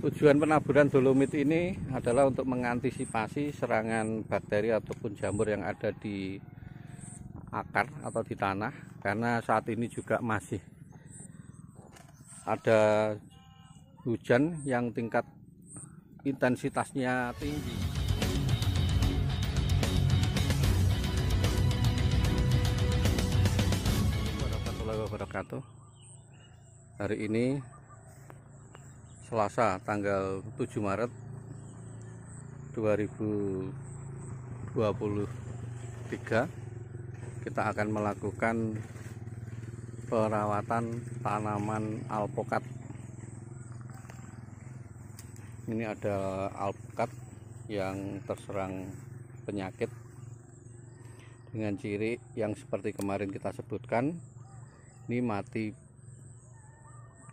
Tujuan penaburan dolomit ini adalah untuk mengantisipasi serangan bakteri ataupun jamur yang ada di akar atau di tanah, karena saat ini juga masih ada hujan yang tingkat intensitasnya tinggi. Warahmatullahi wabarakatuh. Hari ini Selasa tanggal 7 Maret 2023 kita akan melakukan perawatan tanaman alpokat. Ini ada alpokat yang terserang penyakit dengan ciri yang seperti kemarin kita sebutkan, ini mati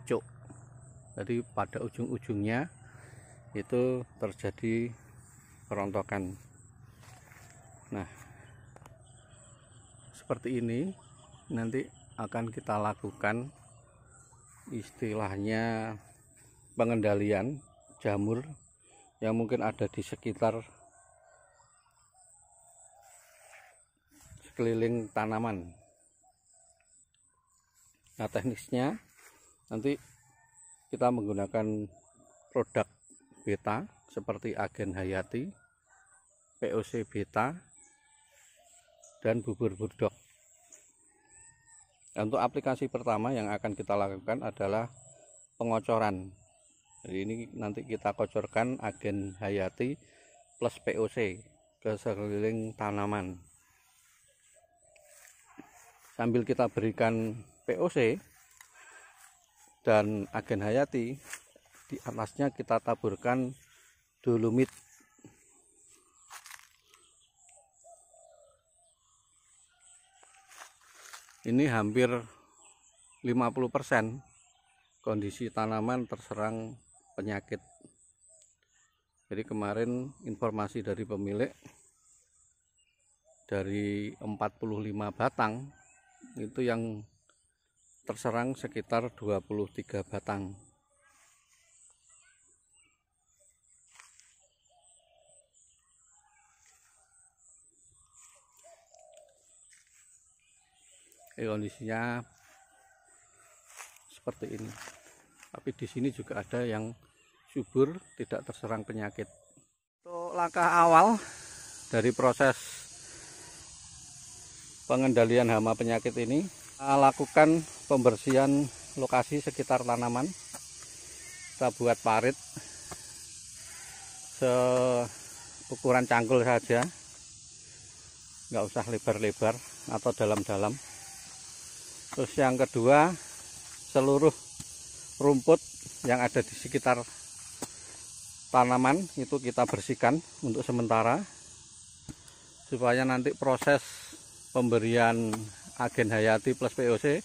cuk. Jadi pada ujung-ujungnya itu terjadi kerontokan. Nah, seperti ini nanti akan kita lakukan istilahnya pengendalian jamur yang mungkin ada di sekitar sekeliling tanaman. Nah, teknisnya nanti kita menggunakan produk beta seperti agen hayati, POC beta, dan bubur burdok. Untuk aplikasi pertama yang akan kita lakukan adalah pengocoran. Jadi ini nanti kita kocorkan agen hayati plus POC ke sekeliling tanaman. Sambil kita berikan POC dan agen hayati, di atasnya kita taburkan dolomit. Ini hampir 50% kondisi tanaman terserang penyakit. Jadi kemarin informasi dari pemilik, dari 45 batang itu yang terserang sekitar 23 batang. Kondisinya seperti ini. Tapi di sini juga ada yang subur, tidak terserang penyakit. Untuk langkah awal dari proses pengendalian hama penyakit ini, kita lakukan pembersihan lokasi sekitar tanaman. Kita buat parit seukuran cangkul saja, nggak usah lebar-lebar atau dalam-dalam. Terus yang kedua, seluruh rumput yang ada di sekitar tanaman itu kita bersihkan untuk sementara, supaya nanti proses pemberian agen hayati plus POC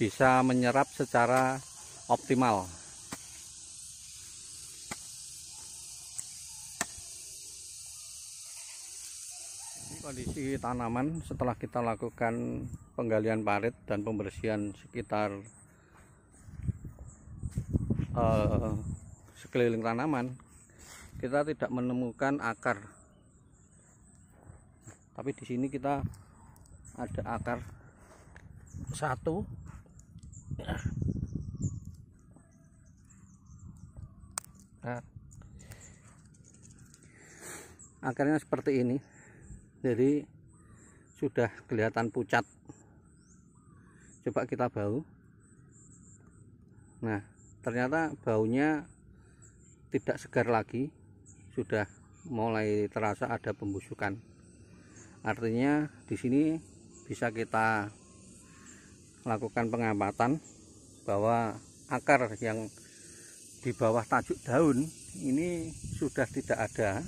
bisa menyerap secara optimal. Kondisi tanaman setelah kita lakukan penggalian parit dan pembersihan sekitar sekeliling tanaman, kita tidak menemukan akar. Tapi di sini kita ada akar satu. Nah, akarnya seperti ini. Jadi sudah kelihatan pucat. Coba kita bau. Nah, ternyata baunya tidak segar lagi, sudah mulai terasa ada pembusukan. Artinya di sini bisa kita lakukan pengamatan bahwa akar yang di bawah tajuk daun ini sudah tidak ada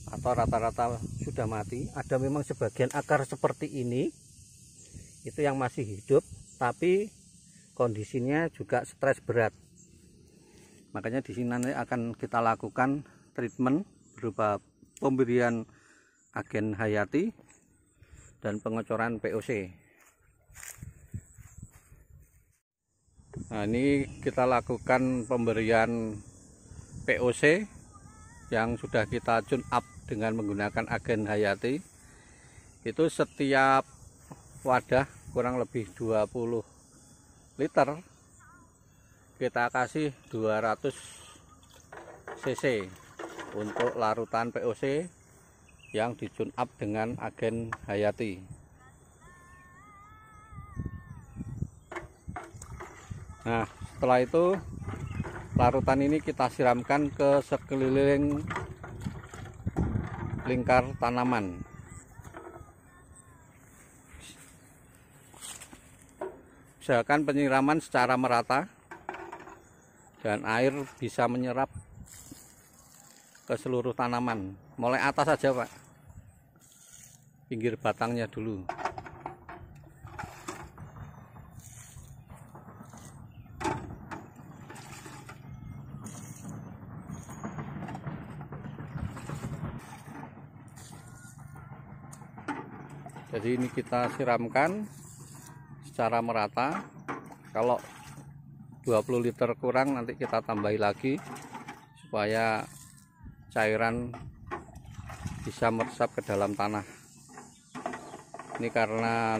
atau rata-rata sudah mati. Ada memang sebagian akar seperti ini itu yang masih hidup, tapi kondisinya juga stres berat. Makanya di sini nanti akan kita lakukan treatment berupa pemberian agen hayati dan pengocoran POC. Nah, ini kita lakukan pemberian POC yang sudah kita tune up dengan menggunakan agen Hayati. Itu setiap wadah kurang lebih 20 liter kita kasih 200 cc untuk larutan POC yang di tune up dengan agen Hayati. Nah, setelah itu larutan ini kita siramkan ke sekeliling lingkar tanaman. Usahakan penyiraman secara merata dan air bisa menyerap ke seluruh tanaman. Mulai atas saja, Pak. Pinggir batangnya dulu. Jadi ini kita siramkan secara merata. Kalau 20 liter kurang nanti kita tambahi lagi supaya cairan bisa meresap ke dalam tanah. Ini karena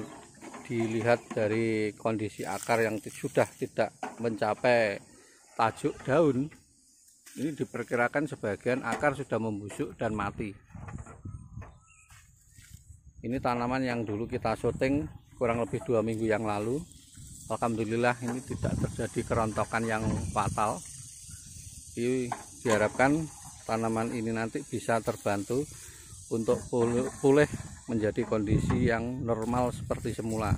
dilihat dari kondisi akar yang sudah tidak mencapai tajuk daun, ini diperkirakan sebagian akar sudah membusuk dan mati. Ini tanaman yang dulu kita syuting kurang lebih 2 minggu yang lalu. Alhamdulillah ini tidak terjadi kerontokan yang fatal. Jadi diharapkan tanaman ini nanti bisa terbantu untuk pulih menjadi kondisi yang normal seperti semula.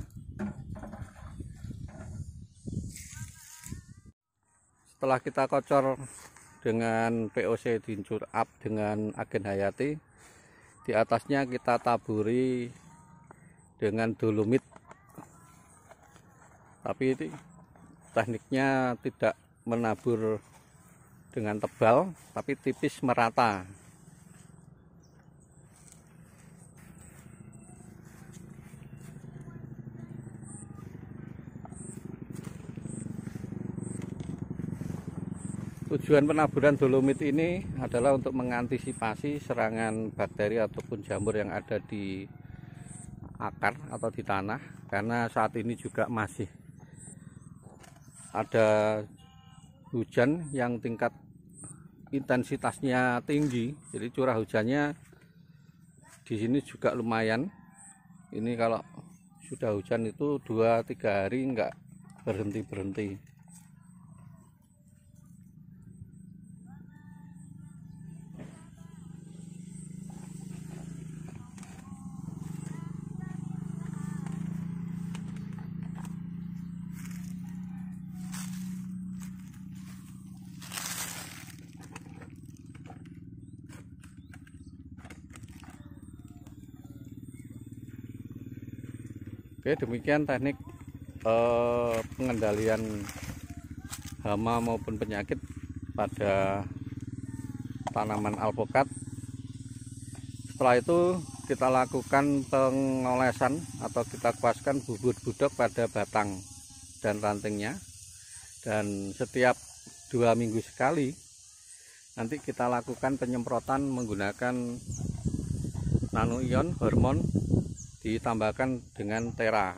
Setelah kita kocor dengan POC di tune up dengan agen Hayati, di atasnya kita taburi dengan dolomit. Tapi ini tekniknya tidak menabur dengan tebal, tapi tipis merata. Tujuan penaburan dolomit ini adalah untuk mengantisipasi serangan bakteri ataupun jamur yang ada di akar atau di tanah, karena saat ini juga masih ada hujan yang tingkat intensitasnya tinggi, jadi curah hujannya di sini juga lumayan. Ini kalau sudah hujan itu 2-3 hari enggak berhenti. Oke, demikian teknik pengendalian hama maupun penyakit pada tanaman alpukat. Setelah itu kita lakukan pengolesan atau kita kuaskan bubur budok pada batang dan rantingnya, dan setiap 2 minggu sekali nanti kita lakukan penyemprotan menggunakan nano ion hormon ditambahkan dengan tera.